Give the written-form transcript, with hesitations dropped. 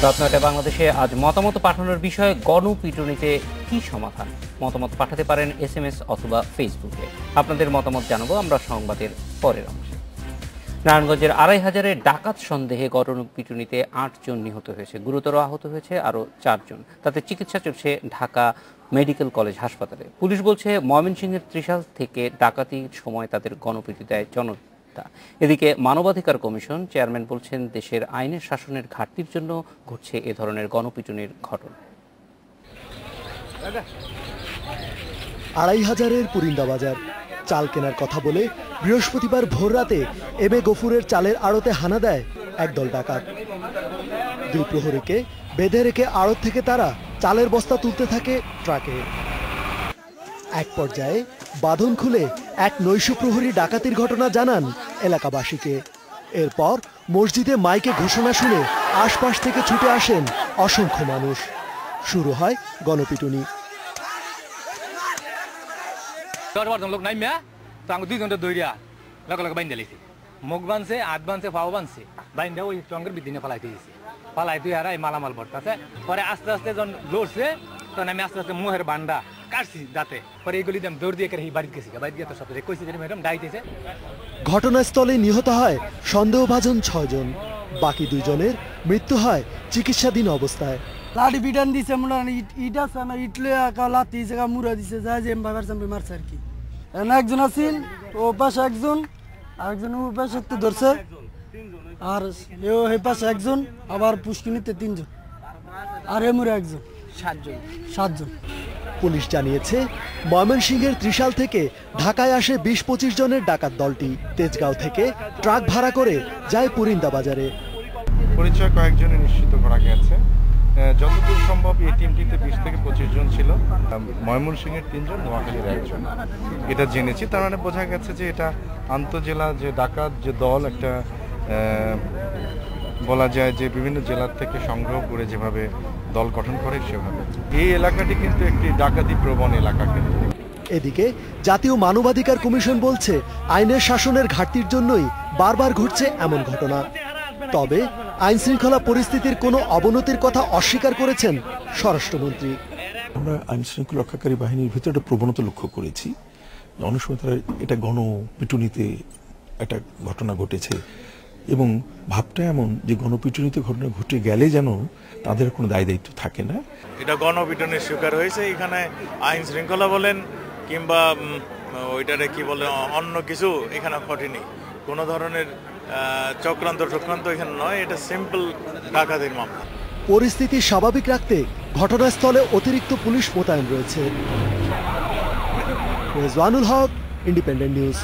রাত ৯টায় বাংলাদেশে আজ মতামত পাঠানোর বিষয়ে গণপিটুনিতে কি সমাধান? মতামত পাঠাতে পারেন SMS অথবা ফেসবুকে। আপনাদের মতামত জানাবো আমরা সংবাদের পরের অংশে। নারায়ণগঞ্জের ২৫০০-এর ডাকাত সন্দেহে গণপিটুনিতে ৮ জন নিহত হয়েছে, গুরুতর আহত হয়েছে আরও ৪ জন। তাতে চিকিৎসা চলছে ঢাকা মেডিকেল কলেজ হাসপাতালে। পুলিশ বলছে ময়মনসিংহের ত্রিশাল থেকে ডাকাতির সময় তাদের গণপিটুনি দেয় জনতা। এদিকে মানবাধিকার কমিশন চেয়ারম্যান বলছেন দেশের আইনের শাসনের ঘাটতির জন্য ঘটছে এ ধরনের গণপিটুনির ঘটনা। ২৫০০-এর পুরিন্দা বাজার চাল কেনার কথা বলে বৃহস্পতিবার ভোররাতে এম এ গফুরের চালের আড়তে হানা দেয় একদল ডাকাত। ২ প্রহরীকে বেঁধে রেখে আড়ত থেকে তারা চালের বস্তা তুলতে থাকে ট্রাকে। এক পর্যায়ে বাঁধন খুলে এক নৈশ প্রহরী ডাকাতির ঘটনা জানান এলাকাবাসীকে। এরপর মসজিদে মাইকে ঘোষণা শুনে আশপাশ থেকে ছুটে আসেন অসংখ্য মানুষ। শুরু হয় গণপিটুনি। লোক নাই মিয়া তো আমি 2 ঘন্টা দৌড়িয়া লগে বাইন্দা লিছি, মুখ বানছে, হাত বানছে, পাও বানছে, বাইন্দা ওই টঙ্গের বিদিনে ফালাইতে গেছি। ফালাইতে হারা এই মালামাল ভরতাছে। পরে আস্তে আস্তে যখন লড়ছে তখন আমি আস্তে আস্তে মুহের বান্ডা কাটছি দাঁতে। পরে এইগুলি আমি দৌড় দিয়ে বাড়িতে গেছি। বাড়িতে গিয়ে তো সব কইছি যে ম্যাডাম ডাইতেছে। ঘটনাস্থলে নিহত হয় সন্দেহভাজন 6 জন, বাকি 2 জনের মৃত্যু হয় চিকিৎসাধীন অবস্থায়। লাঠি পিটান দিছে, মনে ইট আছে না, ইটলে লাঠি জায়গা মুড়া দিছে, যায় যে বাবার সামনে মারছে আর কি। একজন আছিল ও পাশে একজন, আরেকজন ও পাশে ধরছে, আর এও এই পাশে একজন, আবার পুষ্কিনিতে 3 জন, আর এমুরে একজন, 7 জন। পুলিশ জানিয়েছে ময়মনসিংহের ত্রিশাল থেকে ঢাকায় আসে 20-25 জনের ডাকাত দলটি। তেজগাঁও থেকে ট্রাক ভাড়া করে যায় পুরিন্দা বাজারে। পরিচয় কয়েকজনের নিশ্চিত করা গেছে। যতদূর সম্ভব এই টিমটিতে 20 থেকে 25 জন ছিল। ময়মনসিংহের 3 জন, নোয়াখালীর 1 জন। এটা জেনেছি, তার মানে বোঝা গেছে যে এটা আন্তঃজেলা যে ডাকাত যে দল, একটা বলা যায় যে বিভিন্ন জেলার থেকে সংগ্রহ করে যেভাবে দল গঠন করে সেভাবে। এই এলাকাটি কিন্তু একটি ডাকাতি প্রবণ এলাকা। কিন্তু এদিকে জাতীয় মানবাধিকার কমিশন বলছে আইনের শাসনের ঘাটতির জন্যই বারবার ঘটছে এমন ঘটনা। তবে আইন শৃঙ্খলা পরিস্থিতির কোনো অবনতির কথা অস্বীকার করেছেন স্বরাষ্ট্রমন্ত্রী। আমরা আইন শৃঙ্খলা রক্ষাকারী বাহিনীর ভিতরে একটা প্রবণতা লক্ষ্য করেছি। অনেক সময় তারা এটা গণপিটুনিতে একটা ঘটনা ঘটেছে এবং ভাবটা এমন যে গণপিটুনিতে ঘটনা ঘটে গেলে যেন তাদের কোনো দায় দায়িত্ব থাকে না। এটা গণপিটুনির শিকার হয়েছে। এখানে আইন শৃঙ্খলা বলেন কিংবা ওইটারে কি বলে অন্য কিছু এখানে ঘটেনি। কোনো ধরনের চক্রান্ত এখানে নয়, এটা সিম্পল ডাকাতির মামলা। পরিস্থিতি স্বাভাবিক রাখতে ঘটনাস্থলে অতিরিক্ত পুলিশ মোতায়েন রয়েছে। রেজওয়ানুল হক, ইন্ডিপেন্ডেন্ট নিউজ।